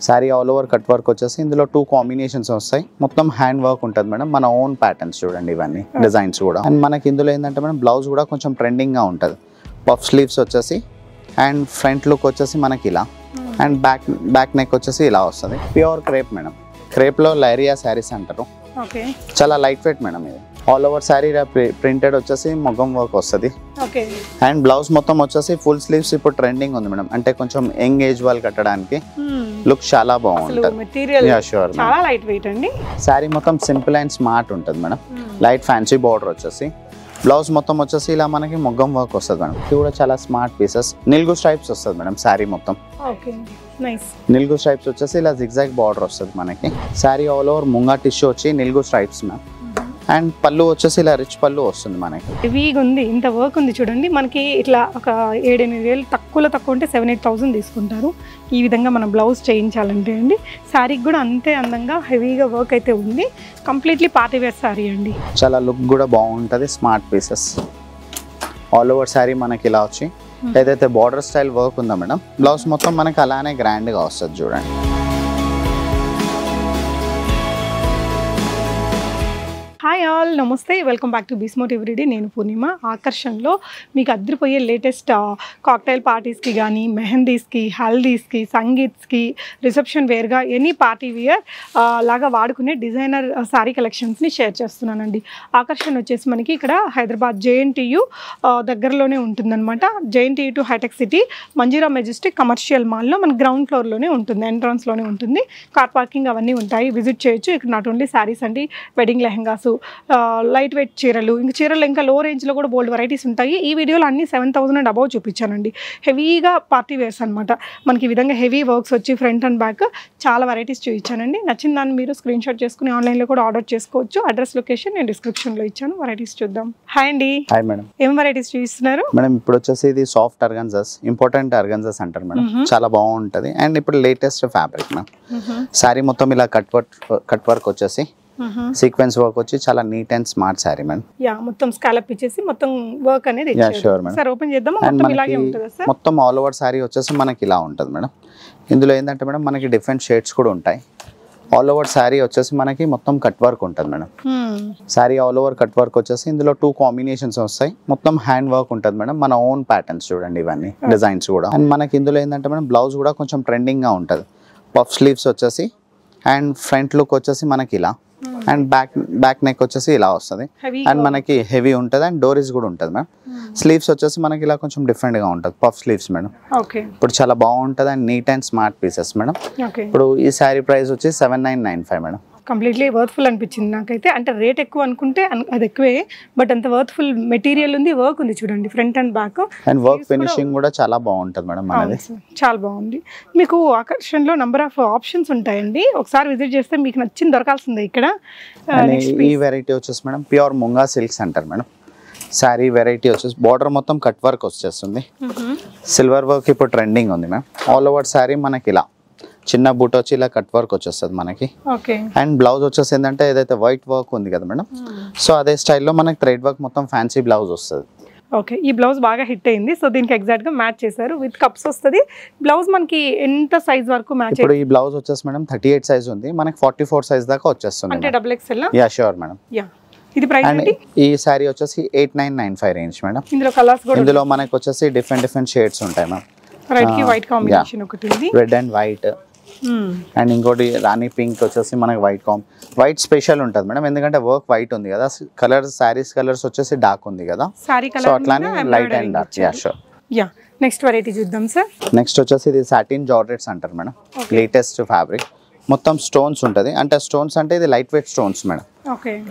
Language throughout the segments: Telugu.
Sorry all over cut work వచ్చేసి ఇందులో 2 కాంబినేషన్స్ వస్తాయి. మొత్తం హ్యాండ్ వర్క్ ఉంటుంది మేడం, మన ఓన్ ప్యాటర్న్స్ చూడండి ఇవన్నీ డిజైన్స్ కూడా. అండ్ మనకి ఇందులో ఏంటంటే మేడం బ్లౌజ్ కూడా కొంచెం ట్రెండింగ్ గా ఉంటుంది. పఫ్ స్లీవ్స్ వచ్చేసి అండ్ ఫ్రంట్ లుక్ వచ్చేసి మనకి ఇలా అండ్ బ్యాక్ నెక్ వచ్చేసి ఇలా వస్తుంది. ప్యూర్ క్రేప్ మేడం, క్రేప్ లో లైరియా శారీస్ అంటారు. చాలా లైట్ వెయిట్ మేడం ఇది. ఆల్ ఓవర్ శారీ ప్రింటెడ్ వచ్చేసి మొగ్గం వర్క్ వస్తుంది. అండ్ బ్లౌజ్ మొత్తం వచ్చేసి ఫుల్ స్లీవ్స్ ఇప్పుడు ట్రెండింగ్ ఉంది మేడం, అంటే కొంచెం యంగ్ ఏజ్ వాళ్ళు కట్టడానికి లుక్ చాలా బాగుంటుంది. శారీ మొత్తం సింపుల్ అండ్ స్మార్ట్ ఉంటుంది మేడం. లైట్ ఫ్యాన్సీ బార్డర్ వచ్చేసి బ్లౌజ్ మొత్తం వచ్చేసి ఇలా మనకి మొగ్గం వర్క్ వస్తుంది మేడం. ఇది కూడా చాలా స్మార్ట్ పీసెస్. నిల్గు స్ట్రైప్స్ వస్తుంది మేడం శారీ మొత్తం. నిల్గు స్ట్రైప్స్ వచ్చేసి ఇలా జిగ్జాగ్ బార్డర్ వస్తుంది మనకి. Sari all over munga tissue వచ్చి నిల్గు స్ట్రైప్స్ మ్యామ్. అండ్ పళ్ళు వచ్చేసి ఇలా రిచ్ పళ్ళు వస్తుంది మనకి. హెవీగా ఉంది, ఇంత వర్క్ ఉంది చూడండి. మనకి ఇట్లా ఒక 7-8 తక్కువ ఉంటే 7,000-8,000 తీసుకుంటారు. ఈ విధంగా మనం బ్లౌజ్ చేయించాలంటే అండి. శారీకి కూడా అంతే అందంగా హెవీగా వర్క్ అయితే ఉంది. కంప్లీట్లీ పార్టీ వేర్ శారీ అండి. చాలా లుక్ కూడా బాగుంటుంది. Smart pieces all over sari మనకి ఇలా వచ్చి ఏదైతే బార్డర్ స్టైల్ వర్క్ ఉందో మేడం, బ్లౌజ్ మొత్తం మనకి అలానే గ్రాండ్గా వస్తుంది చూడండి. హాయ్ ఆల్, నమస్తే, వెల్కమ్ బ్యాక్ టు బిస్మోట్ ఎవ్రీడే. నేను పూర్ణిమ. ఆకర్షణలో మీకు అద్దరిపోయే లేటెస్ట్ కాక్టైల్ పార్టీస్కి కానీ, మెహందీస్కి, హల్దీస్కి, సంగీత్స్కి, రిసెప్షన్ వేర్గా ఎనీ పార్టీ వేర్ లాగా వాడుకునే డిజైనర్ శారీ కలెక్షన్స్ని షేర్ చేస్తున్నానండి. ఆకర్షణ వచ్చేసి మనకి ఇక్కడ హైదరాబాద్ JNTU దగ్గరలోనే ఉంటుందన్నమాట. JNTU to Hitec City Manjeera majestic commercial మాల్లో మన గ్రౌండ్ ఫ్లోర్లోనే ఉంటుంది, ఎంట్రన్స్లోనే ఉంటుంది. కార్ పార్కింగ్ అవన్నీ ఉంటాయి, విజిట్ చేయొచ్చు. ఇక్కడ నాట్ ఓన్లీ శారీస్ అండి, వెడ్డింగ్ లెహంగాస్, లైట్ వెయిట్ చీరలు, చీరలు ఇంకా లో రేంజ్లో కూడా బోల్డ్ వెరైటీస్ ఉంటాయి. ఈ వీడియోలో అన్ని 7,000 అండ్ అబౌవ్ చూపించానండి. హెవీగా పార్టీ వేర్స్ అనమాట. మనకి ఈ విధంగా హెవీ వర్క్స్ వచ్చి ఫ్రంట్ అండ్ బ్యాక్ చాలా వెరైటీస్ చూపించానండి. నచ్చిన దాన్ని మీరు స్క్రీన్ షాట్ చేసుకుని ఆన్లైన్లో కూడా ఆర్డర్ చేసుకోవచ్చు. అడ్రస్ లొకేషన్ నేను డిస్క్రిప్షన్లో ఇచ్చాను. వెరైటీస్ చూద్దాం. హాయ్ అండి. Hi madam. ఏం వెరైటీస్ చూపిస్తున్నారు మేడం? ఇప్పుడు వచ్చేసి ఇది సాఫ్ట్ ఆర్గన్జాస్, ఇంపార్టెంట్ ఆర్గన్జాస్ అంటారు మేడం. చాలా బాగుంటుంది. అండ్ ఇప్పుడు లేటెస్ట్ ఫ్యాబ్రిక్ మ్యామ్. శారీ మొత్తం ఇలా కట్ వర్క్ వచ్చేసి సీక్వెన్స్ వర్క్ వచ్చి చాలా neat and smart sorry madam. Yeah, మొత్తం స్కాలప్ ఇచ్చేసి మొత్తం వర్క్ అనేది ఇచ్చారు. Yeah sure madam. Sir open చేద్దాం. మొత్తం ఇలాగే ఉంటదా సర్? మొత్తం ఆల్ ఓవర్ సారీ వచ్చేసి మనకి ఇలా ఉంటుంది మేడం. ఇందులో ఏంటంటే మేడం మనకి డిఫరెంట్ షేడ్స్ కూడా ఉంటాయి. ఆల్ ఓవర్ సారీ వచ్చేసి మనకి మొత్తం కట్ వర్క్ ఉంటుంది madam. Sorry all over cut work వచ్చేసి ఇందులో 2 కాంబినేషన్స్ వస్తాయి. మొత్తం హ్యాండ్ వర్క్ ఉంటుంది మేడం, మన ఓన్ ప్యాటర్న్స్ చూడండి ఇవన్నీ డిజైన్స్ కూడా. అండ్ మనకి ఇందులో ఏంటంటే మేడం బ్లౌజ్ కూడా కొంచెం ట్రెండింగ్ గా ఉంటుంది. పఫ్ స్లీవ్స్ వచ్చేసి అండ్ ఫ్రంట్ లుక్ వచ్చేసి మనకి ఇలా అండ్ బ్యాక్ నెక్ వచ్చేసి ఇలా వస్తుంది. అండ్ మనకి హెవీ ఉంటుంది అండ్ డోరీస్ కూడా ఉంటుంది మేడం. స్లీవ్స్ వచ్చేసి మనకి ఇలా కొంచెం డిఫరెంట్ గా ఉంటుంది, పఫ్ స్లీవ్స్ మేడం. ఇప్పుడు చాలా బాగుంటుంది and neat and smart pieces madam. ఇప్పుడు ఈ శారీ ప్రైస్ వచ్చి 7,995 మేడం. కంప్లీట్లీ వర్త్ఫుల్ అనిపించింది నాకైతే. అంటే రేట్ ఎక్కువ అనుకుంటే అది ఎక్కువే, బట్ అంత వర్త్ఫుల్ మెటీరియల్ ఉంది, వర్క్ ఉంది చూడండి front and back. And work finishing కూడా చాలా బాగుంటుంది మేడం మనది. చాలా బాగుంది. మీకు ఆకర్షణలో నంబర్ ఆఫ్ ఆప్షన్స్ ఉంటాయండి. ఒకసారి విజిట్ చేస్తే మీకు నచ్చింది దొరకాల్సిందే ఇక్కడ. ఈ వెరైటీ వచ్చేసి మేడం ప్యూర్ ముంగా సిల్క్స్ అంటారు మేడం. శారీ వెరైటీ వచ్చేసి బార్డర్ మొత్తం కట్ వర్క్ వచ్చేస్తుంది. సిల్వర్ వర్క్ ఇప్పుడు ట్రెండింగ్ ఉంది మ్యామ్. ఆల్ ఓవర్ శారీ మనకి ఇలా చిన్న బూట్ వచ్చి ఇలా కట్ వర్క్ వచ్చేస్తుంది మనకి. అండ్ బ్లౌజ్ వచ్చేసి ఏంటంటే ఏదైతే వైట్ వర్క్ ఉంది కదా మేడం, సో అదే స్టైల్లో మనకి థ్రెడ్ వర్క్ మొత్తం ఫ్యాన్సీ బ్లౌజ్ వస్తుంది. ఓకే, ఈ బ్లౌజ్ బాగా హిట్ అయింది. సో దీనికి ఎగ్జాక్ట్ గా మ్యాచ్ చేశారు. విత్ కప్స్ వస్తుంది. బ్లౌజ్ మనకి ఎంత సైజ్ వరకు మ్యాచ్? ఇప్పుడు ఈ బ్లౌజ్ వచ్చేసి మేడం 38 సైజ్ ఉంది, మనకి 44 సైజ్ దాకా వచ్చేస్తుంది. అంటే XXL? Yeah sure madam. Yeah, ఇది ప్రైస్ ఏంటి? ఈ సారీ వచ్చేసి 8,995 రేంజ్ మేడం. ఇందులో కలర్స్ కూడా, ఇందులో మనకి వచ్చేసి డిఫరెంట్ షేడ్స్ ఉంటాయి మ్యామ్. రెడ్ కి వైట్ కాంబినేషన్ ఒకటి ఉంది, రెడ్ అండ్ వైట్. అండ్ ఇంకోటి రాణి పింక్ వచ్చేసి మనకి వైట్ స్పెషల్ ఉంటుంది మేడం, ఎందుకంటే వర్క్ వైట్ ఉంది కదా. కలర్ సారీస్ కలర్స్ వచ్చేసి డార్క్ ఉంది కదా, సో అట్లానే light and dark. Yeah sure. Yeah, next variety చూద్దాం సార్. నెక్స్ట్ వచ్చేసి ఇది సాటిన్ జార్జెట్స్ అంటారు మేడం. లేటెస్ట్ ఫ్యాబ్రిక్, మొత్తం స్టోన్స్ ఉంటుంది. అంటే స్టోన్స్ అంటే ఇది light weight stones madam.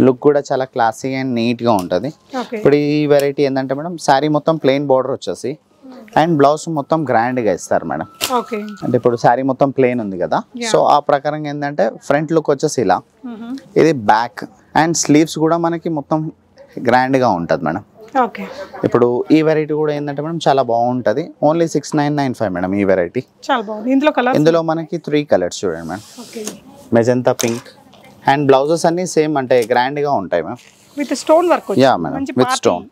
Look కూడా చాలా క్లాసీ అండ్ నీట్ గా ఉంటుంది. ఇప్పుడు ఈ వెరైటీ ఏంటంటే మేడం శారీ మొత్తం ప్లెయిన్ బార్డర్ వచ్చేసి అండ్ బ్లౌజ్ మొత్తం గ్రాండ్ గా ఇస్తారు మేడం. అంటే ఇప్పుడు శారీ మొత్తం ప్లెయిన్ ఉంది కదా, సో ఆ ప్రకారం ఏంటంటే ఫ్రంట్ లుక్ వచ్చేసి ఇలా, ఇది బ్యాక్ అండ్ స్లీవ్స్ కూడా మనకి మొత్తం గ్రాండ్ గా ఉంటుంది మేడం. ఇప్పుడు ఈ వెరైటీ కూడా ఏంటంటే మేడం చాలా బాగుంటది. ఓన్లీ 6,995 మేడం ఈ వెరైటీ. ఇందులో మనకి 3 కలర్స్ చూడండి madam. Magenta pink and blouses అన్ని సేమ్ అంటే గ్రాండ్ గా ఉంటాయి ma'am, with stone work. Yeah madam, with stone.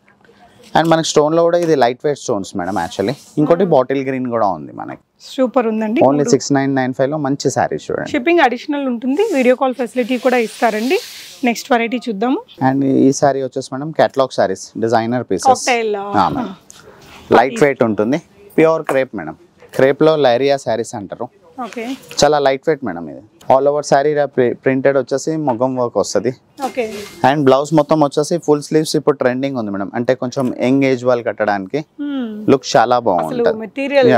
And మనకి స్టోన్ లో కూడా ఇది light weight stones madam actually. ఇంకోటి బాటిల్ గ్రీన్ కూడా ఉంది మనకి. సూపర్ ఉందండి. ఓన్లీ 6995 లో మంచి సారీస్ చూడండి. షిప్పింగ్ అడిషనల్ ఉంటుంది, వీడియో కాల్ ఫెసిలిటీ కూడా ఇస్తారండి. నెక్స్ట్ వెరైటీ చూద్దాము. అండ్ ఈ సారీ వచ్చేసి madam catalogue saris, designer pieces, cocktail light weight ఉంటుంది, ప్యూర్ క్రేప్ మేడం. క్రేప్ లో లైరియా సారీస్ అంటారు. ఓకే, చాలా లైట్ వెయిట్ మేడం. ఇది ఆల్ ఓవర్ సారీ ప్రింటెడ్ వచ్చేసి మొగ్గం వర్క్ వస్తుంది. ఓకే, అండ్ బ్లౌజ్ మొత్తం వచ్చేసి ఫుల్ స్లీవ్స్ ఇప్పుడు ట్రెండింగ్ ఉంది మేడం. అంటే కొంచెం యంగ్ ఏజ్ వాళ్ళు కట్టడానికి లుక్ చాలా బాగుంటుంది. మెటీరియల్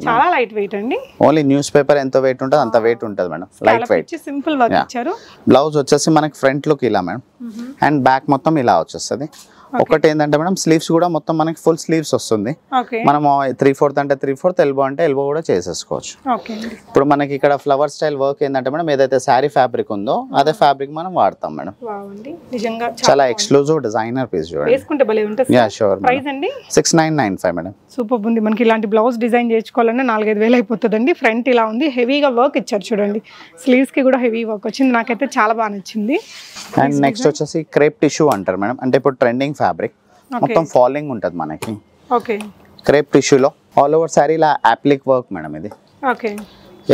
చాలా లైట్ వెయిట్ అండి. ఓన్లీ న్యూస్ పేపర్ ఎంత వెయిట్ ఉంటుంది అంత వెయిట్ ఉంటుంది madam. Light weight, simple work ఇచ్చారు. బ్లౌజ్ వచ్చేసి మనకి ఫ్రంట్ లుక్ ఇలా మేడం, అండ్ బ్యాక్ మొత్తం ఇలా వచ్చేస్తుంది. ఒకటి ఏంటంటే మేడం స్లీవ్స్ కూడా మొత్తం మనకి ఫుల్ స్లీవ్స్ వస్తుంది. మనం 3/4 అంటే 3/4, ఎల్బో అంటే ఎల్బో కూడా చేసేసుకోవచ్చు. ఇప్పుడు మనకి ఇక్కడ ఫ్లవర్ స్టైల్ వర్క్ ఏంటంటే మేడం ఏదైతే శారీ ఫ్యాబ్రిక్ ఉందో అదే ఫ్యాబ్రిక్ మనం వాడతాం మేడం. చాలా ఎక్స్క్లూజివ్ డిజైనర్ పీస్ చూడండి. 6995 మేడం. సూపర్ ఉంది. మనకి ఇలాంటి బ్లౌజ్ డిజైన్ చేయించుకోవాలన్నా 4-5 వేలు అయిపోతుందండి. ఫ్రంట్ ఇలా ఉంది, హెవీగా వర్క్ ఇచ్చారు చూడండి. స్లీవ్స్ కి కూడా హెవీ వర్క్ వచ్చింది, నాకైతే చాలా బాగా నచ్చింది. అండ్ నెక్స్ట్ వచ్చేసి క్రేప్ టిష్యూ అంటారు మేడం. అంటే ఇప్పుడు ట్రెండింగ్ ఫ్యాబ్రిక్, మొత్తం ఫాలింగ్ ఉంటుంది మనకి. ఓకే, క్రేప్ టిష్యూలో ఆల్ ఓవర్ సారీ ఇలా అప్లిక్ వర్క్ మేడం. ఇది ఓకే,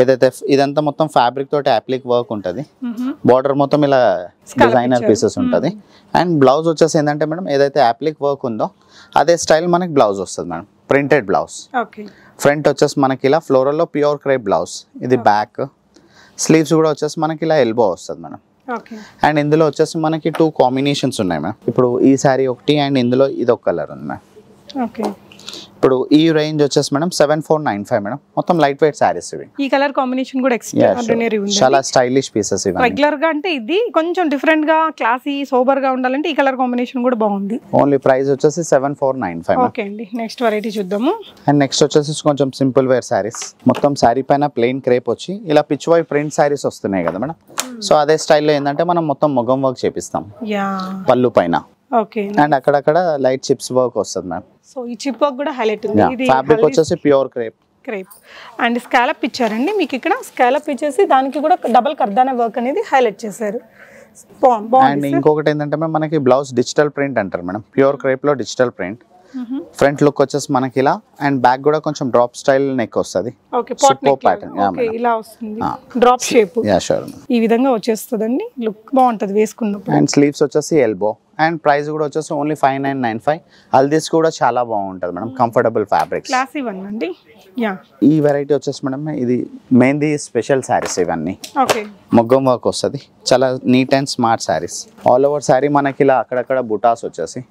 ఏదైతే ఇదంతా మొత్తం ఫ్యాబ్రిక్ తోటి అప్లిక్ వర్క్ ఉంటుంది. బార్డర్ మొత్తం ఇలా డిజైనర్ పీసెస్ ఉంటుంది. అండ్ బ్లౌజ్ వచ్చేసి ఏంటంటే మేడం ఏదైతే అప్లిక్ వర్క్ ఉందో అదే స్టైల్ మనకి బ్లౌజ్ వస్తుంది మేడం. Printed blouse. ఫ్రంట్ వచ్చేసి మనకి ఇలా ఫ్లోరల్ లో ప్యూర్ క్రేప్ బ్లౌజ్. ఇది బ్యాక్. స్లీవ్స్ కూడా వచ్చేసి మనకి ఇలా ఎల్బో వస్తుంది మేడం. అండ్ ఇందులో వచ్చేసి మనకి 2 కాంబినేషన్స్ ఉన్నాయి మ్యామ్. ఇప్పుడు ఈ సారీ ఒకటి అండ్ ఇందులో ఇది ఒక కలర్ ఉంది మ్యామ్. ఓకే, ఇప్పుడు ఈ రేంజ్ వచ్చేసి మేడం 7495 మేడం. మొత్తం లైట్ వెయిట్ సారీస్ ఇవి. ఈ కలర్ కాంబినేషన్ కూడా ఎక్స్ట్రాఆర్డినరీ ఉంది. చాలా స్టైలిష్ పీసెస్ ఇవి. రెగ్యులర్ గా అంటే ఇది కొంచెం డిఫరెంట్ గా క్లాసీ సోబర్ గా ఉండాలంటే ఈ కలర్ కాంబినేషన్ కూడా బాగుంది. ఓన్లీ ప్రైస్ వచ్చేసి 7495. ఓకే అండి, నెక్స్ట్ వెరైటీ చూద్దాము. అండ్ నెక్స్ట్ వచ్చేసి కొంచెం సింపుల్ వేర్ సారీస్. మొత్తం సారీ పైన ప్లెయిన్ క్రేప్ వచ్చి ఇలా పిచ్ వై ప్రింట్ సారీస్ వస్తున్నాయి కదా మేడం. సో అదే స్టైల్లో ఏంటంటే మనం మొత్తం మొగం వర్క్ చేపిస్తాం పళ్ళు పైన. ఓకే, అండ్ అక్కడక్కడ లైట్ చిప్స్ వర్క్ వస్తుంది మ్యామ్. సో ఈ చిప్ వర్క్ కూడా హైలైట్ ఉంది. ఇది ఫ్యాబ్రిక్ వచ్చేసి ప్యూర్ క్రేప్ అండ్ స్కాలప్ ఇచ్చారండి మీకు. ఇక్కడ స్కాలప్ ఇచ్చేసి దానికి కూడా డబుల్ కర్దానా వర్క్ అనేది హైలైట్ చేశారు. అండ్ ఇంకొకటి ఏంటంటే మనకి బ్లౌజ్ డిజిటల్ ప్రింట్ అంటారు మేడం. ప్యూర్ క్రేప్ లో డిజిటల్ ప్రింట్. ఫ్రంట్ లుక్ వచ్చేసి మనకి ఇలా, అండ్ బ్యాక్ కూడా కొంచెం డ్రాప్ స్టైల్ నెక్ వస్తుంది. ఇలా వస్తుంది, డ్రాప్ షేప్ ఈ విధంగా వచ్చేస్తుందండి. లుక్ బాగుంటది వేసుకున్నప్పుడు. అండ్ స్లీవ్స్ వచ్చేసి ఎల్బో. అండ్ ప్రైస్ కూడా వచ్చేసి ఓన్లీ 5995. హల్దీస్ కూడా చాలా బాగుంటుంది madam. Comfortable fabric, classy one అండి. ఈ వెరైటీ వచ్చేసి మేడం ఇది మెహందీ స్పెషల్ సారీస్. ఇవన్నీ మొగ్గం వర్క్ వస్తుంది. చాలా neat and smart saris. All over sari మనకి ఇలా అక్కడక్కడ బుటాస్ వచ్చేసి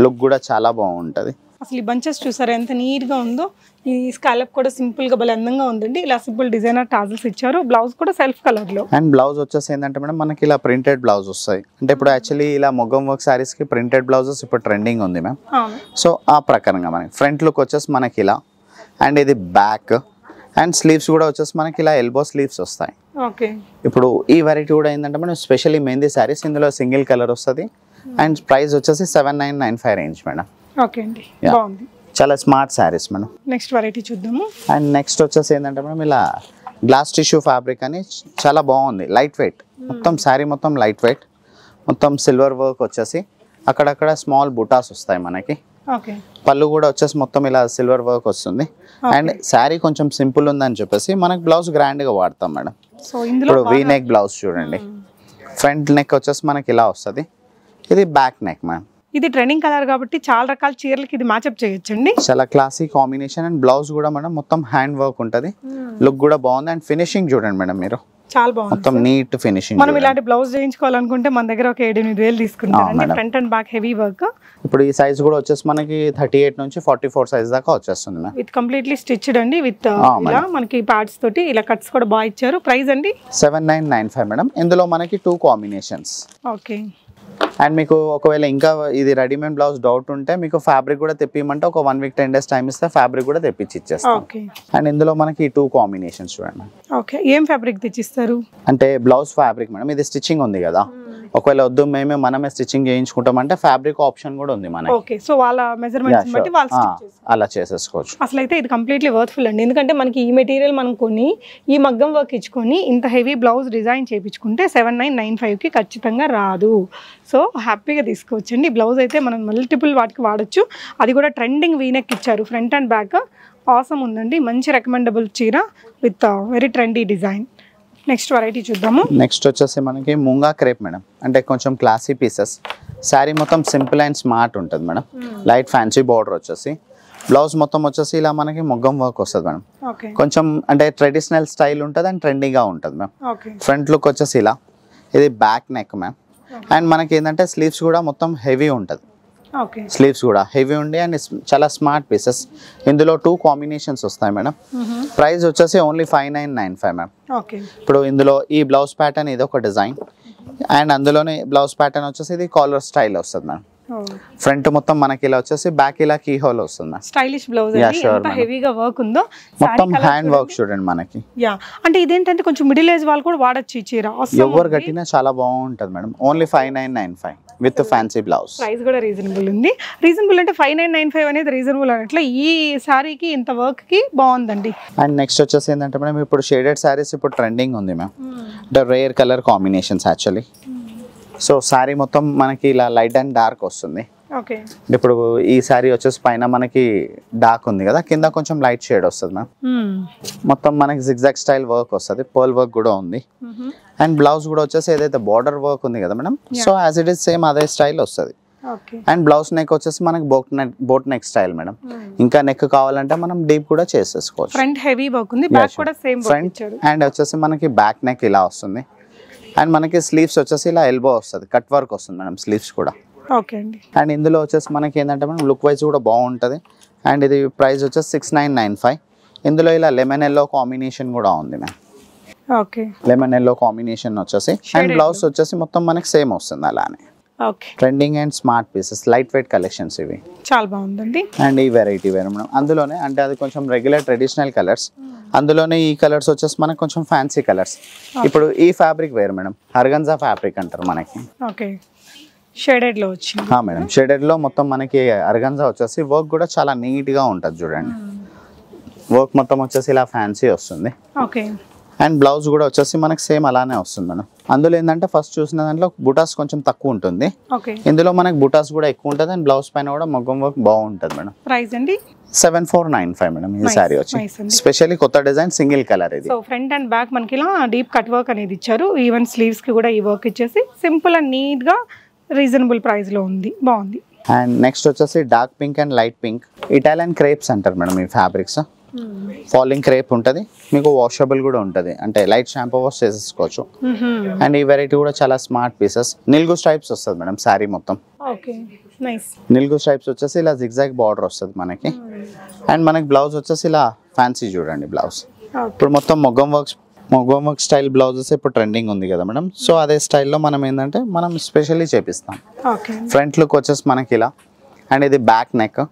లుక్ కూడా చాలా బాగుంటది. అసలు ఈ బంచెస్ చూసారా ఎంత నీట్ గా ఉందో. ఈ స్కాలప్ కూడా సింపుల్ గా భలే అందంగా ఉందండి. ఇలా సింపుల్ డిజైనర్ టాజల్స్ ఇచ్చారు. బ్లౌజ్ కూడా సెల్ఫ్ కలర్ లో. అండ్ బ్లౌజ్ వచ్చేసి ఏంటంటే మేడం మనకి ఇలా ప్రింటెడ్ బ్లౌజ్ వస్తాయి. అంటే ఇప్పుడు యాక్చువల్లీ ఇలా మొగ్గం వర్క్ సారీస్ కి ప్రింటెడ్ బ్లౌజెస్ ఇప్పుడు ట్రెండింగ్ ఉంది మ్యామ్. సో ఆ ప్రకారంగా మనకి ఫ్రంట్ లుక్ వచ్చేసి మనకి ఇలా, అండ్ ఇది బ్యాక్. అండ్ స్లీవ్స్ కూడా వచ్చేసి మనకి ఇలా ఎల్బో స్లీవ్స్ వస్తాయి. ఇప్పుడు ఈ వెరైటీ కూడా ఏంటంటే మనం స్పెషల్లీ మెహందీ సారీస్. ఇందులో సింగిల్ కలర్ వస్తుంది. అండ్ ప్రైస్ వచ్చేసి 7995 రేంజ్ మేడం. ఓకే అండి, బాగుంది. చాలా smart saris madam. Next variety చూద్దాము. అండ్ నెక్స్ట్ వచ్చేసి ఏంటంటే మేడం ఇలా గ్లాస్ టిష్యూ ఫ్యాబ్రిక్ అని చాలా బాగుంది. లైట్ వెయిట్, మొత్తం శారీ మొత్తం లైట్ వెయిట్. మొత్తం సిల్వర్ వర్క్ వచ్చేసి అక్కడక్కడ స్మాల్ బుటాస్ వస్తాయి మనకి. పళ్ళు కూడా వచ్చేసి మొత్తం ఇలా సిల్వర్ వర్క్ వస్తుంది. అండ్ శారీ కొంచెం సింపుల్ ఉందని చెప్పేసి మనకి బ్లౌజ్ గ్రాండ్ గా వాడతాం మేడం. ఇప్పుడు వీ నెక్ బ్లౌజ్ చూడండి. ఫ్రంట్ నెక్ వచ్చేసి మనకి ఇలా వస్తుంది. ఇది బ్యాక్ నెక్ మ్యామ్. ఇది ట్రెండింగ్ కలర్ కాబట్టి చాలా రకాల చీరలకి ఇది మ్యాచ్అప్ చేయొచ్చండి. చాలా క్లాసీ కాంబినేషన్. అండ్ బ్లౌజ్ కూడా మేడం మొత్తం హ్యాండ్ వర్క్ ఉంటుంది. లుక్ కూడా బాగుంది. అండ్ ఫినిషింగ్ చూడండి మేడం మీరు, చాలా బాగుంది. మొత్తం నీట్ ఫినిషింగ్. మనం ఇలాంటి బ్లౌజ్ చేయించుకోవాలనుకుంటే మన దగ్గర ఒక 7-8 వేలు తీసుకుంటాం. Front and back heavy work. ఇప్పుడు ఈ సైజ్ కూడా వచ్చేసి మనకి 38 నుంచి 44 సైజ్ దాకా వచ్చేస్తుంది. విత్ కంప్లీట్లీ స్టిచ్డ్ అండి. విత్ ఇలా మనకి ప్యాడ్స్ తోటి ఇలా కట్స్ కూడా బాగా ఇచ్చారు. ప్రైస్ అండి 7995 మేడం. ఇందులో మనకి 2 కాంబినేషన్స్. ఓకే. అండ్ మీకు ఒకవేళ ఇంకా ఇది రెడీమేడ్ బ్లౌజ్ డౌట్ ఉంటే మీకు ఫ్యాబ్రిక్ కూడా తెప్పిమంటే ఒక 1 వీక్ 10 డేస్ టైం ఇస్తే ఫ్యాబ్రిక్ కూడా తెప్పించి ఇచ్చేస్తాం. అండ్ ఇందులో మనకి 2 కాంబినేషన్స్ చూడండి. ఓకే, ఏం ఫ్యాబ్రిక్ తెచ్చిస్తారు అంటే బ్లౌజ్ ఫ్యాబ్రిక్ మేడం. ఇది స్టిచ్చింగ్ ఉంది కదా, ఒకవేళ వద్దు మనమే స్టిచ్చింగ్ చేయించుకుంటామంటే ఫ్యాబ్రిక్ ఆప్షన్ కూడా ఉంది మనకి. ఓకే, సో వాళ్ళ మెజర్మెంట్స్ బట్టి వాళ్ళు స్టిచ్ చేస్తారు. అలా చేసేసుకోవచ్చు. అసలు అయితే ఇది కంప్లీట్లీ వర్త్ఫుల్ అండి. ఎందుకంటే మనకి ఈ మెటీరియల్ మనం కొని ఈ మగ్గం వర్క్ ఇచ్చుకొని ఇంత హెవీ బ్లౌజ్ డిజైన్ చేయించుకుంటే 7995 కి ఖచ్చితంగా రాదు. సో హ్యాపీగా తీసుకోవచ్చండి. బ్లౌజ్ అయితే మనం మల్టిపుల్ వాటికి వాడచ్చు. అది కూడా ట్రెండింగ్ వీనెక్ ఇచ్చారు. ఫ్రంట్ అండ్ బ్యాక్ ఆసమ్ ఉందండి, మంచి రికమెండబుల్ చీర with very trendy design. Next variety చూద్దాము. నెక్స్ట్ వచ్చేసి మనకి ముంగా క్రేప్ మేడం, అంటే కొంచెం క్లాసీ పీసెస్. శారీ మొత్తం సింపుల్ అండ్ స్మార్ట్ ఉంటుంది మేడం. లైట్ ఫ్యాన్సీ బార్డర్ వచ్చేసి, బ్లౌజ్ మొత్తం వచ్చేసి ఇలా మనకి మొగ్గం వర్క్ వస్తుంది మేడం. కొంచెం అంటే ట్రెడిషనల్ స్టైల్ ఉంటుంది అండ్ ట్రెండీగా ఉంటుంది మ్యామ్. ఫ్రంట్ లుక్ వచ్చేసి ఇలా, ఇది బ్యాక్ నెక్ మ్యామ్. అండ్ మనకి ఏంటంటే స్లీవ్స్ కూడా మొత్తం హెవీ ఉంటుంది. స్లీవ్స్ కూడా హెవీ ఉండి అండ్ చాలా స్మార్ట్ పీసెస్. ఇందులో 2 కాంబినేషన్స్ వస్తాయి మేడం. ప్రైస్ వచ్చేసి ఓన్లీ 5995 మ్యామ్. ఇప్పుడు ఇందులో ఈ బ్లౌజ్ ప్యాటర్న్ ఇది ఒక డిజైన్, అండ్ అందులోనే బ్లౌజ్ ప్యాటర్న్ వచ్చేసి ఇది కాలర్ స్టైల్ వస్తుంది మ్యామ్. ఫ్రంట్ మొత్తం మనకి ఇలా వచ్చేసి బ్యాక్ ఇలా కీ హోల్ వస్తుంది మ్యామ్. స్టైలిష్ బ్లౌజ్ ఎంత హెవీగా వర్క్ ఉందో, మొత్తం హ్యాండ్ వర్క్ చూడండి మనకి. అంటే ఇదేంటంటే కొంచెం మిడిల్ ఏజ్ వాళ్ళు కూడా వాడొచ్చు ఈ చీర. ఎవరు కట్టినా చాలా బాగుంటుంది madam. Only 5995 with fancy blouse. Price కూడా రీజనబుల్ ఉంది. రీజనబుల్ అంటే 5995 అనేది రీజనబుల్ అన్నట్లు. ఈ సారీకి ఇంత వర్క్ కి బాగుందండి. అండ్ నెక్స్ట్ వచ్చేసి ఏంటంటే మేడం ఇప్పుడు షేడెడ్ సారీస్ ఇప్పుడు ట్రెండింగ్ ఉంది మ్యామ్. అంటే rare colour combinations actually. So sorry మొత్తం మనకి ఇలా లైట్ అండ్ డార్క్ వస్తుంది. ఇప్పుడు ఈ సారీ వచ్చేసి పైన మనకి డార్క్ ఉంది కదా, కింద కొంచెం లైట్ షేడ్ వస్తుంది మ్యామ్. మొత్తం మనకి జిగ్జాగ్ స్టైల్ వర్క్ వస్తుంది, పర్ల్ వర్క్ కూడా ఉంది. అండ్ బ్లౌజ్ కూడా వచ్చేసి ఏదైతే బార్డర్ వర్క్ ఉంది కదా madam, so as it is same అదే స్టైల్ వస్తుంది. అండ్ బ్లౌజ్ నెక్ వచ్చేసి మనకి బోట్ నెక్ స్టైల్ మేడం. ఇంకా నెక్ కావాలంటే మనం డీప్ కూడా చేసేసుకోవచ్చు. ఫ్రంట్ హెవీ వర్క్ ఉంది, బ్యాక్ కూడా సేమ్ ఫ్రంట్. అండ్ వచ్చేసి మనకి బ్యాక్ నెక్ ఇలా వస్తుంది. అండ్ మనకి స్లీవ్స్ వచ్చేసి ఇలా ఎల్బో వస్తుంది, కట్ వర్క్ వస్తుంది మేడం స్లీవ్స్ కూడా. అండ్ ఇందులో వచ్చేసి మనకి ఏంటంటే మనం లుక్ వైజ్ కూడా బాగుంటుంది. అండ్ ఇది ప్రైస్ వచ్చేసి 6995. ఇందులో ఇలా లెమన్ ఎల్లో కాంబినేషన్ కూడా ఉంది మ్యామ్. లెమన్ ఎల్లో కాంబినేషన్ వచ్చేసి, అండ్ బ్లౌజ్ వచ్చేసి మొత్తం మనకి సేమ్ వస్తుంది అలానే. Trending and smart pieces, light weight collections ఇవి చాలా బాగుందండి. అండ్ ఈ వెరైటీ వేరే మేడం. అందులోనే అంటే అది కొంచెం రెగ్యులర్ ట్రెడిషనల్ కలర్స్, అందులోనే ఈ కలర్స్ వచ్చేసి మనకి కొంచెం ఫ్యాన్సీ కలర్స్. ఇప్పుడు ఈ ఫ్యాబ్రిక్ వేరు మేడం, ఆర్గన్జా ఫ్యాబ్రిక్ అంటారు మనకి. షేడెడ్ లో వచ్చింది మేడం. షేడెడ్ లో మొత్తం మనకి ఆర్గన్జా వచ్చేసి వర్క్ కూడా చాలా నీట్ గా ఉంటుంది చూడండి. వర్క్ మొత్తం వచ్చేసి ఇలా ఫ్యాన్సీ వస్తుంది. అండ్ బ్లౌజ్ కూడా వచ్చేసి మనకి సేమ్ అలానే వస్తుంది మేడం. అందులో ఏంటంటే ఫస్ట్ చూసిన దాంట్లో బుటాస్ కొంచెం తక్కువ ఉంటుంది, ఇందులో మనకి బుటాస్ కూడా ఎక్కువ ఉంటుంది. అండ్ బ్లౌజ్ పైన కూడా మొగ్గం వర్క్ బాగుంటుంది మేడం. ప్రైస్ అండి 7495 మేడం. ఈ సారీ వచ్చి స్పెషల్లీ కొత్త డిజైన్, సింగిల్ కలర్ ఇది. సో ఫ్రంట్ అండ్ బ్యాక్ మనకి ఇలా డీప్ కట్ వర్క్ అనేది ఇచ్చారు. ఈవెన్ స్లీవ్స్ కి కూడా ఈ వర్క్ ఇచ్చేసి సింపుల్ అండ్ నీట్ గా రీజనబుల్ ప్రైస్ లో ఉంది, బాగుంది. అండ్ నెక్స్ట్ వచ్చేసి dark pink and light pink, Italian crepes అంటారు మేడం ఈ ఫ్యాబ్రిక్స్. ఫాలింగ్ క్రేప్ ఉంటుంది మీకు, వాషబుల్ కూడా ఉంటుంది, అంటే లైట్ షాంపూ వాష్ చేసేసుకోవచ్చు. అండ్ ఈ వెరైటీ కూడా చాలా స్మార్ట్ పీసెస్. నిల్గు స్ట్రైప్స్ వస్తుంది మేడం శారీ మొత్తం. నిల్గు స్ట్రైప్స్ వచ్చేసి ఇలా జిగ్జాగ్ బార్డర్ వస్తుంది మనకి. అండ్ మనకి బ్లౌజ్ వచ్చేసి ఇలా ఫ్యాన్సీ చూడండి బ్లౌజ్. ఇప్పుడు మొత్తం మొగ్గం వర్క్ స్టైల్ బ్లౌజెస్ ఇప్పుడు ట్రెండింగ్ ఉంది కదా మేడం. సో అదే స్టైల్లో మనం ఏంటంటే మనం స్పెషల్లీ చేపిస్తాం. ఫ్రంట్ లుక్ వచ్చేసి మనకి ఇలా, అండ్ ఇది బ్యాక్ నెక్.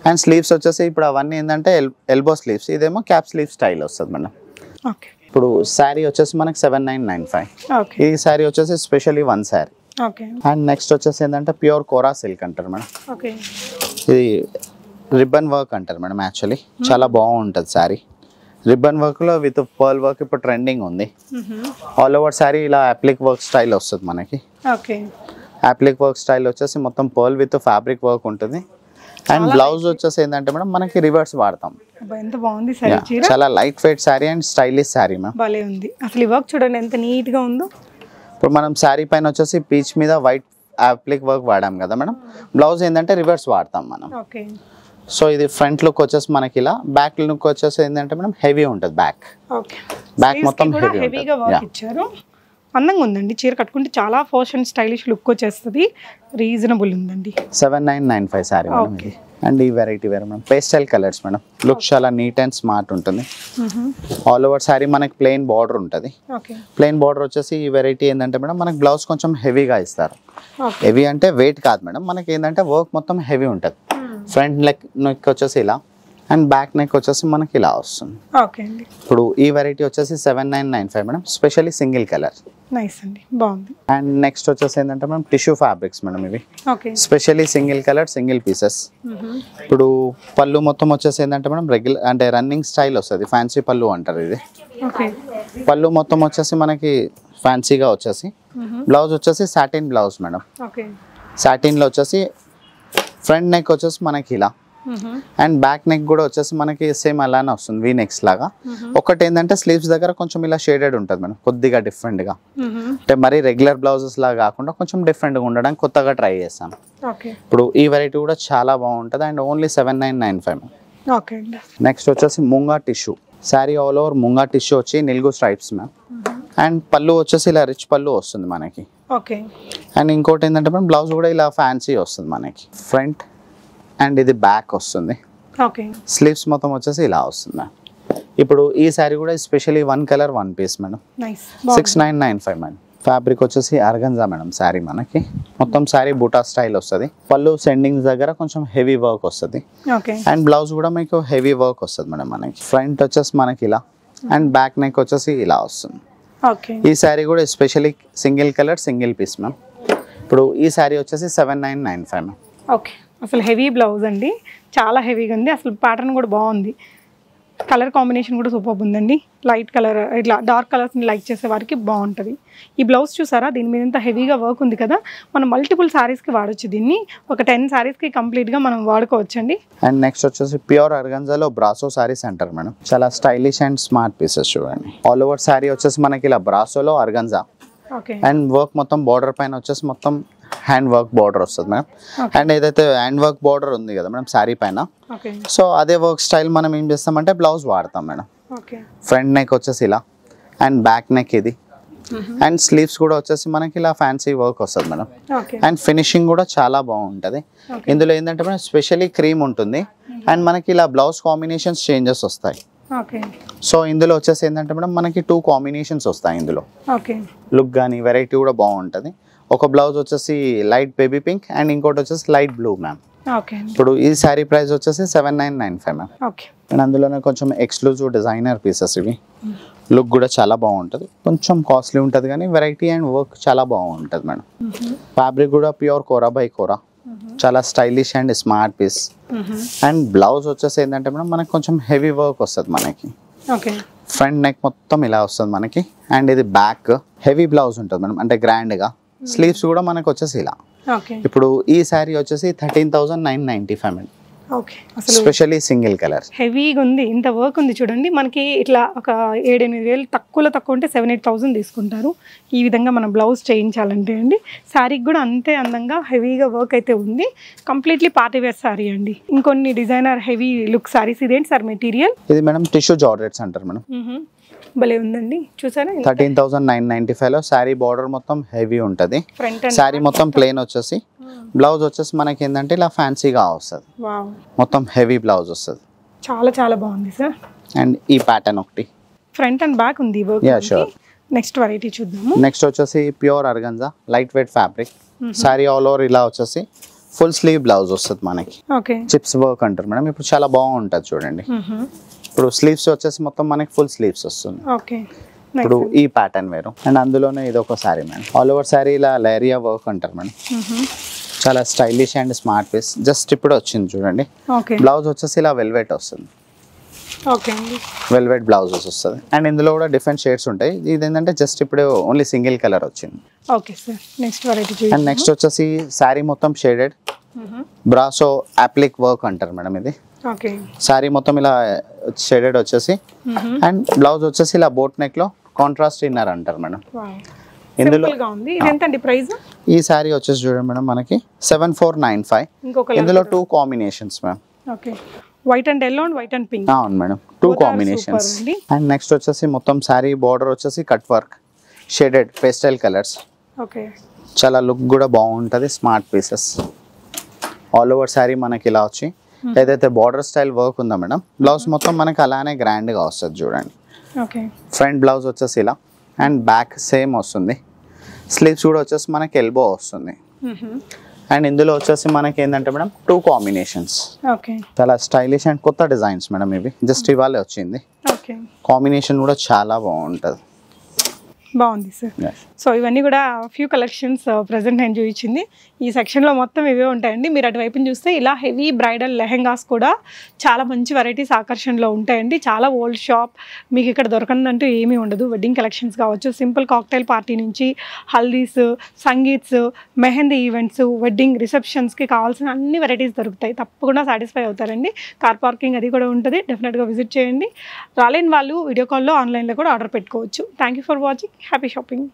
అండ్ స్లీవ్స్ వచ్చేసి ఇప్పుడు అవన్నీ ఏంటంటే ఎల్బో స్లీవ్స్, ఇదేమో క్యాప్ స్లీవ్ స్టైల్ వస్తుంది మేడం. ఇప్పుడు శారీ వచ్చేసి మనకి 7995. ఈ శారీ వచ్చేసి స్పెషల్లీ 1 శారీ. అండ్ నెక్స్ట్ వచ్చేసి ఏంటంటే ప్యూర్ కోరా సిల్క్ అంటారు మేడం. ఇది రిబ్బన్ వర్క్ అంటారు మేడం. యాక్చువల్లీ చాలా బాగుంటుంది శారీ. రిబ్బన్ వర్క్ లో విత్ పర్ల్ వర్క్ ఇప్పుడు ట్రెండింగ్ ఉంది. ఆల్ ఓవర్ శారీ ఇలా అప్లిక్ వర్క్ స్టైల్ వస్తుంది మనకి. అప్లిక్ వర్క్ స్టైల్ వచ్చేసి మొత్తం పర్ల్ విత్ ఫ్యాబ్రిక్ వర్క్ ఉంటుంది. అండ్ బ్లౌజ్ వచ్చేసి ఏంటంటే మేడం మనకి రివర్స్ వాడతాం. ఎంత బాగుంది సారీ చీర, చాలా light wait sorry and stylish sorry ma'am. భలే ఉంది అసలు. ఈ వర్క్ చూడండి ఎంత నీట్ గా ఉందో. ఇప్పుడు మనం సారీ పైన వచ్చేసి పీచ్ మీద వైట్ అప్లిక్ వర్క్ వాడాం కదా మేడం. బ్లౌజ్ ఏంటంటే రివర్స్ వాడతాం మనం. సో ఇది ఫ్రంట్ లుక్ వచ్చేసి మనకి ఇలా, బ్యాక్ లుక్ వచ్చేసి ఏంటంటే మేడం హెవీ ఉంటుంది. బ్యాక్ మొత్తం హెవీగా వర్క్ ఇచ్చారు. అందంగా ఉందండి చీర, కట్టుకుంటే చాలా ఫ్యాషన్ స్టైలిష్ లుక్ వచ్చేస్తుంది. రీజనబుల్ ఉందండి. 7995 సారీ మేడం. అండ్ ఈ వెరైటీ వేరే madam, pastel colours madam. Look చాలా నీట్ అండ్ స్మార్ట్ ఉంటుంది. ఆల్ ఓవర్ సారీ మనకి ప్లెయిన్ బార్డర్ ఉంటుంది. ప్లెయిన్ బార్డర్ వచ్చేసి ఈ వెరైటీ ఏంటంటే మేడం మనకి బ్లౌజ్ కొంచెం హెవీగా ఇస్తారు. హెవీ అంటే వెయిట్ కాదు మేడం, మనకి ఏంటంటే వర్క్ మొత్తం హెవీ ఉంటుంది. ఫ్రంట్ నెక్ వచ్చేసి ఇలా, అండ్ బ్యాక్ నెక్ వచ్చేసి మనకి ఇలా వస్తుంది. ఇప్పుడు ఈ వెరైటీ వచ్చేసి 7995 madam, specially single colour. And next వచ్చేసి ఏంటంటే మేడం టిష్యూ ఫ్యాబ్రిక్స్ మేడం ఇవి, specially single colour single pieces. ఇప్పుడు పళ్ళు మొత్తం వచ్చేసి ఏంటంటే మేడం రెగ్యులర్ అంటే రన్నింగ్ స్టైల్ వస్తుంది, ఫ్యాన్సీ పళ్ళు అంటారు ఇది. పళ్ళు మొత్తం వచ్చేసి మనకి ఫ్యాన్సీగా వచ్చేసి, బ్లౌజ్ వచ్చేసి సాటిన్ బ్లౌజ్ మేడం. సాటిన్ లో వచ్చేసి ఫ్రంట్ నెక్ వచ్చేసి మనకి ఇలా, అండ్ బ్యాక్ నెక్ కూడా వచ్చేసి మనకి సేమ్ అలానే వస్తుంది వీ నెక్స్ లాగా. ఒకటి ఏంటంటే స్లీవ్స్ దగ్గర కొంచెం ఇలా షేడెడ్ ఉంటుంది మేడం, కొద్దిగా డిఫరెంట్ గా. అంటే మరి రెగ్యులర్ బ్లౌజెస్ లాగా కాకుండా కొంచెం డిఫరెంట్ గా ఉండడానికి కొత్తగా ట్రై చేస్తాను. ఇప్పుడు ఈ వెరైటీ కూడా చాలా బాగుంటుంది అండ్ ఓన్లీ 7995. నెక్స్ట్ వచ్చేసి munga tissue sari, all over munga tissue వచ్చి నిలుగు స్ట్రైప్స్ మ్యామ్. అండ్ పళ్ళు వచ్చేసి ఇలా రిచ్ పళ్ళు వస్తుంది మనకి. అండ్ ఇంకోటి ఏంటంటే మనం బ్లౌజ్ కూడా ఇలా ఫ్యాన్సీ వస్తుంది మనకి. ఫ్రంట్ అండ్ ఇది బ్యాక్ వస్తుంది. స్లీవ్స్ మొత్తం వచ్చేసి ఇలా వస్తుంది మ్యామ్. ఇప్పుడు ఈ శారీ కూడా specially 1 colour 1 piece madam, 6995 madam. Fabric వచ్చేసి ఆర్గంజా మేడం శారీ మనకి. మొత్తం శారీ బూటా స్టైల్ వస్తుంది. పళ్ళు సెండింగ్స్ దగ్గర కొంచెం హెవీ వర్క్ వస్తుంది. అండ్ బ్లౌజ్ కూడా మీకు హెవీ వర్క్ వస్తుంది మేడం మనకి. ఫ్రంట్ వచ్చేసి మనకి ఇలా అండ్ బ్యాక్ నెక్ వచ్చేసి ఇలా వస్తుంది. ఈ శారీ కూడా especially single colour single piece ma'am. ఇప్పుడు ఈ శారీ వచ్చేసి 7995 మ్యామ్. ఓకే, అసలు హెవీ బ్లౌజ్ అండి, చాలా హెవీగా ఉంది. అసలు ప్యాటర్న్ కూడా బాగుంది, కలర్ కాంబినేషన్ కూడా సూపర్ ఉందండి. లైట్ కలర్ ఇట్లా డార్క్ కలర్స్ని లైక్ చేసే వారికి బాగుంటుంది. ఈ బ్లౌజ్ చూసారా, దీని మీద ఇంత హెవీగా వర్క్ ఉంది కదా, మనం మల్టిపుల్ శారీస్కి వాడచ్చు దీన్ని. ఒక 10 శారీస్కి కంప్లీట్గా మనం వాడుకోవచ్చండి. అండ్ నెక్స్ట్ వచ్చేసి ప్యూర్ ఆర్గంజాలో బ్రాసో శారీస్ అంటారు మేడం. చాలా స్టైలిష్ అండ్ స్మార్ట్ పీసెస్ చూడండి. ఆల్ ఓవర్ శారీ వచ్చేసి మనకి ఇలా బ్రాసోలో ఆర్గంజా అండ్ వర్క్ మొత్తం బార్డర్ పైన వచ్చేసి మొత్తం హ్యాండ్ వర్క్ బార్డర్ వస్తుంది మేడం. అండ్ ఏదైతే హ్యాండ్ వర్క్ బార్డర్ ఉంది కదా మేడం శారీ పైన, సో అదే వర్క్ స్టైల్ మనం ఏం చేస్తామంటే బ్లౌజ్ వాడతాం మేడం. ఫ్రంట్ నెక్ వచ్చేసి ఇలా అండ్ బ్యాక్ నెక్ ఇది. అండ్ స్లీవ్స్ కూడా వచ్చేసి మనకి ఇలా ఫ్యాన్సీ వర్క్ వస్తుంది మేడం. అండ్ ఫినిషింగ్ కూడా చాలా బాగుంటుంది. ఇందులో ఏంటంటే మేడం స్పెషల్లీ క్రీమ్ ఉంటుంది అండ్ మనకి ఇలా బ్లౌజ్ కాంబినేషన్స్ చేంజెస్ వస్తాయి. సో ఇందులో వచ్చేసి ఏంటంటే మేడం మనకి 2 కాంబినేషన్స్ వస్తాయి ఇందులో. లుక్ కానీ వెరైటీ కూడా బాగుంటుంది. ఒక బ్లౌజ్ వచ్చేసి లైట్ బేబీ పింక్ అండ్ ఇంకోటి వచ్చేసి లైట్ బ్లూ మ్యామ్. ఇప్పుడు ఈ శారీ ప్రైస్ వచ్చేసి 7995 మ్యామ్. అండ్ అందులోనే కొంచెం ఎక్స్క్లూజివ్ డిజైనర్ పీసెస్ ఇవి. లుక్ కూడా చాలా బాగుంటుంది, కొంచెం కాస్ట్లీ ఉంటుంది కానీ వెరైటీ అండ్ వర్క్ చాలా బాగుంటుంది మేడం. ఫ్యాబ్రిక్ కూడా ప్యూర్ కోరా బై కోరా, చాలా stylish and smart piece. And blouse వచ్చేసి ఏంటంటే మేడం మనకి కొంచెం హెవీ వర్క్ వస్తుంది మనకి. ఫ్రంట్ నెక్ మొత్తం ఇలా వస్తుంది మనకి అండ్ ఇది బ్యాక్ హెవీ బ్లౌజ్ ఉంటుంది మేడం, అంటే గ్రాండ్గా. స్లీవ్స్ కూడా మనకు వచ్చేసి ఇలా. ఇప్పుడు ఈ శారీ వచ్చేసి 13,995 మేడం. స్పెషల్లీ సింగిల్ కలర్ హెవీగా ఉంది, ఇంత వర్క్ ఉంది చూడండి. మనకి ఇట్లా ఒక 7-8 వేలు తక్కువ ఉంటే 7-8,000 తీసుకుంటారు ఈ విధంగా మనం బ్లౌజ్ చేయించాలంటే అండి. శారీకి కూడా అంతే అందంగా హెవీగా వర్క్ అయితే ఉంది. కంప్లీట్లీ పార్టీ వేర్ శారీ అండి. ఇంకొన్ని డిజైనర్ హెవీ లుక్ శారీస్. ఇదేంటి సార్ మెటీరియల్? ఇది మేడం టిష్యూ జార్జెట్స్ అంటారు మేడం. భలే ఉందండి, చూసారా? 13,995 లో శారీ బార్డర్ మొత్తం హెవీ ఉంటుంది. శారీ మొత్తం ప్లెయిన్ వచ్చేసి బ్లౌజ్ వచ్చేసి మనకి ఏంటంటే ఇలా ఫ్యాన్సీగా వస్తుంది. మొత్తం హెవీ బ్లౌజ్ వస్తుంది, చాలా చాలా బాగుంది సార్. అండ్ ఈ ప్యాటర్న్ ఒకటి ఫ్రంట్ అండ్ బ్యాక్ ఉంది. నెక్స్ట్ వెరైటీ చూద్దాము. నెక్స్ట్ వచ్చేసి pure organza light weight fabric. Sari all over ఇలా వచ్చేసి ఫుల్ స్లీవ్ బ్లౌజ్ వస్తుంది మనకి. చిప్స్ వర్క్ అంటారు మేడం. ఇప్పుడు చాలా బాగుంటుంది చూడండి. ఇప్పుడు స్లీవ్స్ వచ్చేసి మొత్తం మనకి ఫుల్ స్లీవ్స్ వస్తుంది. ఇప్పుడు ఈ ప్యాటర్న్ వేరు అండ్ అందులోనే ఇది ఒక sari madam. All over sari ఇలా లేరియా వర్క్ అంటారు మేడం. చాలా stylish and smart piece. Just ఇప్పుడు వచ్చింది చూడండి. బ్లౌజ్ వచ్చేసి ఇలా వెల్వెట్ వస్తుంది, వెల్వెట్ బ్లౌజెస్ వస్తుంది. అండ్ ఇందులో కూడా డిఫరెంట్ షేడ్స్ ఉంటాయి. ఇది ఏంటంటే జస్ట్ ఇప్పుడు ఓన్లీ సింగిల్ కలర్ వచ్చింది. అండ్ నెక్స్ట్ వచ్చేసి శారీ మొత్తం షేడెడ్ బ్రాసో అప్లిక్ వర్క్ అంటారు మేడం. ఇది శారీ మొత్తం ఇలా షేడెడ్ వచ్చేసి అండ్ బ్లౌజ్ వచ్చేసి ఇలా బోట్ నెక్ లో కాంట్రాస్ట్ ఇన్నర్ అంటారు మేడం. ఇందులో ఈ శారీ వచ్చేసి చూడండి మేడం మనకి 7495. ఇందులో 2 combinations ma'am. White and yellow and white and pink. అవును మేడం, 2 కాంబినేషన్స్. అండ్ నెక్స్ట్ వచ్చేసి మొత్తం శారీ బార్డర్ వచ్చేసి cut work shaded pastel colours. చాలా లుక్ కూడా బాగుంటుంది, smart pieces. All over sari మనకి ఇలా వచ్చి ఏదైతే బార్డర్ స్టైల్ వర్క్ ఉందో మేడం, బ్లౌజ్ మొత్తం మనకి అలానే గ్రాండ్ గా వస్తుంది చూడండి. ఫ్రంట్ బ్లౌజ్ వచ్చేసి ఇలా అండ్ బ్యాక్ సేమ్ వస్తుంది. స్లీవ్స్ కూడా వచ్చేసి మనకి ఎల్బో వస్తుంది. అండ్ ఇందులో వచ్చేసి మనకి ఏంటంటే మేడం 2 కాంబినేషన్స్. చాలా స్టైలిష్ అండ్ కొత్త డిజైన్స్ మేడం. ఇవి జస్ట్ ఇవాళ వచ్చింది. కాంబినేషన్ కూడా చాలా బాగుంటుంది. బాగుంది సార్. సో ఇవన్నీ కూడా ఫ్యూ కలెక్షన్స్ ప్రజెంట్ నేను చూపించింది. ఈ సెక్షన్లో మొత్తం ఇవే ఉంటాయండి. మీరు అటువైపున చూస్తే ఇలా హెవీ బ్రైడల్ లెహెంగాస్ కూడా చాలా మంచి వెరైటీస్ ఆకర్షణలో ఉంటాయండి. చాలా ఓల్డ్ షాప్, మీకు ఇక్కడ దొరకనంటూ ఏమీ ఉండదు. వెడ్డింగ్ కలెక్షన్స్ కావచ్చు, సింపుల్ కాక్టైల్ పార్టీ నుంచి హల్దీస్, సంగీత్స్, మెహందీ ఈవెంట్స్, వెడ్డింగ్ రిసెప్షన్స్కి కావాల్సిన అన్ని వెరైటీస్ దొరుకుతాయి. తప్పకుండా సాటిస్ఫై అవుతారండి. కార్ పార్కింగ్ అది కూడా ఉంటుంది. డెఫినెట్గా విజిట్ చేయండి. రాలేని వాళ్ళు వీడియో కాల్లో ఆన్లైన్లో కూడా ఆర్డర్ పెట్టుకోవచ్చు. Thank you for watching. Happy shopping.